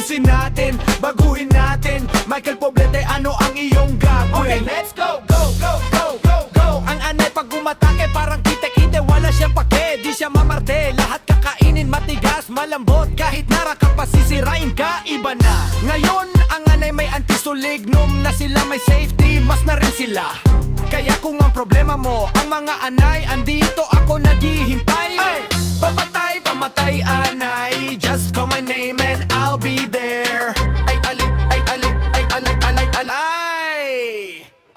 ayusin natin, baguhin natin. Michael Poblete, ano ang iyong gagawin? Okay, let's go, go, go, go, go, go. Ang anay pag umatake parang kite-kite, wala siyang pake, di siya mamarte. Lahat kakainin matigas, malambot, kahit naraka pa sisirain ka, iba na. Ngayon, ang anay may antisulignum na sila may safety, mas na rin sila. Kaya kung ang problema mo, ang mga anay, andito ako naghihintay. Ay! Pamatay, pamatay, anay, just call my name and I'll be there. Ay, alay, ay, alay, ay, alay, alay, alay.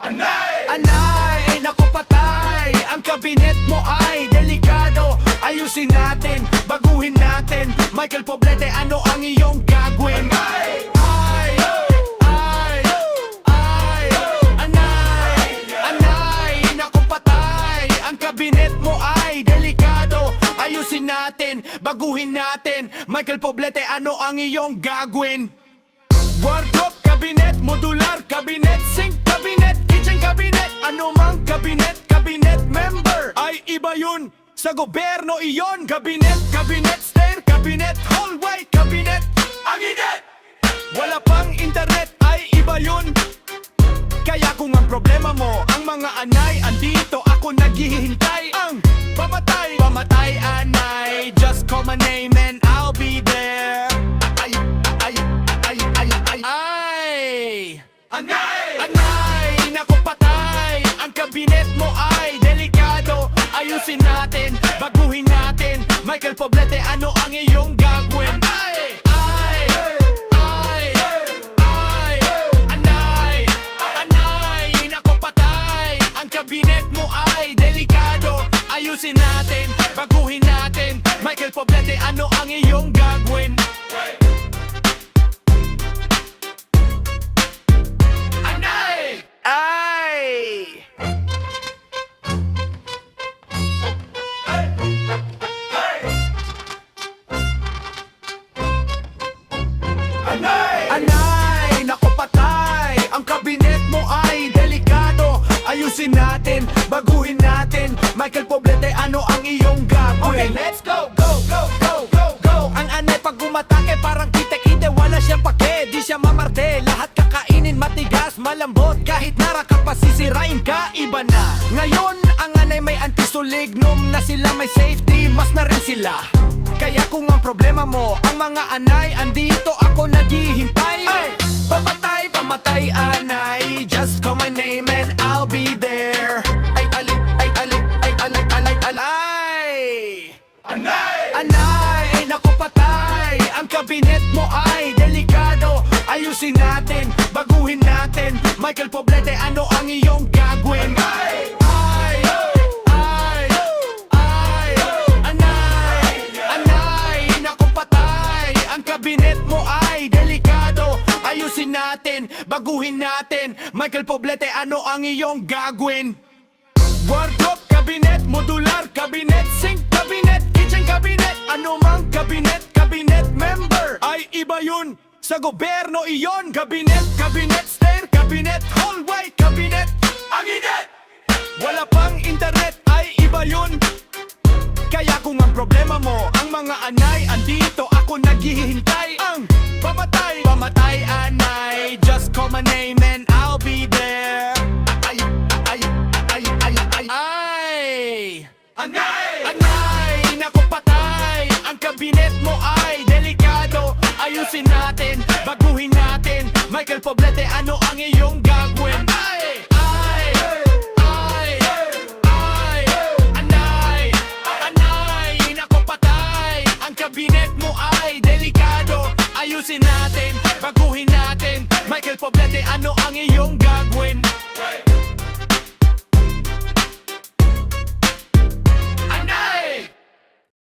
Anay! Anay, naku patay. Ang kabinet mo ay delikado. Ayusin natin, baguhin natin. Michael Poblete, ano ang iyong gagawin? Anay! Ay, ay, ay, anay, anay, naku patay. Ang kabinet mo ay delikado. Ayusin natin, baguhin natin. Michael Poblete, ano ang iyong gagawin? Wardrobe, cabinet, modular, cabinet, sink, cabinet, kitchen cabinet, ano mang cabinet, cabinet member. Ay iba yun, sa gobyerno iyon. Cabinet, cabinet, stair, cabinet, hallway, cabinet, aginet. Wala pang internet, ay iba yun. Kaya kung ang problema mo, ang mga anay, andito ako naghihintay. Ang pamatay, pamatay, anay, just call my name and I'll be there. Ay, ay, ay, ay, ay, ay. Anay! Anay, naku patay. Ang kabinet mo ay delikado. Ayusin natin, baguhin natin. Michael Poblete, ano ang iyong gagawin? Ay! Ay! Ay! Ay! Anay! Anay, naku patay. Ang kabinet mo ay delikado. Ayusin natin, baguhin natin. Michael Poblete, ano ang iyong gagawin? Anay! Ay! Anay, naku patay. Ang kabinet mo ay delikado. Ayusin natin, baguhin natin. Michael Poblete, ano ang iyong gagawin? Okay, let's go, go, go, go, go, go. Ang anay pag umatake parang kite-kite, wala siyang pake, di siya mamarte. Lahat kakainin matigas, malambot, kahit naraka pa sisirain ka, iba na. Ngayon, ang anay may antisulignum na sila may safety, mas na rin sila. Kaya kung ang problema mo, ang mga anay, andito ako naghihintay. Ay! Pamatay, pamatay, anay, just call my name and I'll be there. Ay, alay, ay, alay, ay, alay, alay, alay. Anay! Anay, naku patay. Ang kabinet mo ay delikado. Ayusin natin, baguhin natin. Michael Poblete, ano ang iyong gagawin? Ay! Ay! Ay! Ay! Anay! Anay, naku patay. Ang kabinet mo ay delikado. Ayusin natin, baguhin natin. Michael Poblete, ano ang iyong gagawin? Wardrobe, cabinet, modular, cabinet, sink, cabinet, kitchen cabinet, ano mang cabinet, cabinet member. Ay iba yun, sa gobyerno iyon. Cabinet, cabinet, stair, cabinet, hallway, cabinet, aginet. Wala pang internet, ay iba yun. Kaya kung ang problema mo, ang mga anay, andito ako naghihintay. Ang pamatay, pamatay, anay, just call my name and I'll be there. Ay, ay, ay, ay, ay, ay. Anay! Anay, naku patay. Ang kabinet mo ay delikado. Ayusin natin, baguhin natin. Michael Poblete, ano ang iyong gagawin? Ay! Ay! Ay! Ay! Anay! Anay, naku patay. Ang kabinet mo ay delikado. Ayusin natin, baguhin natin. Michael Poblete, ano ang iyong gagawin?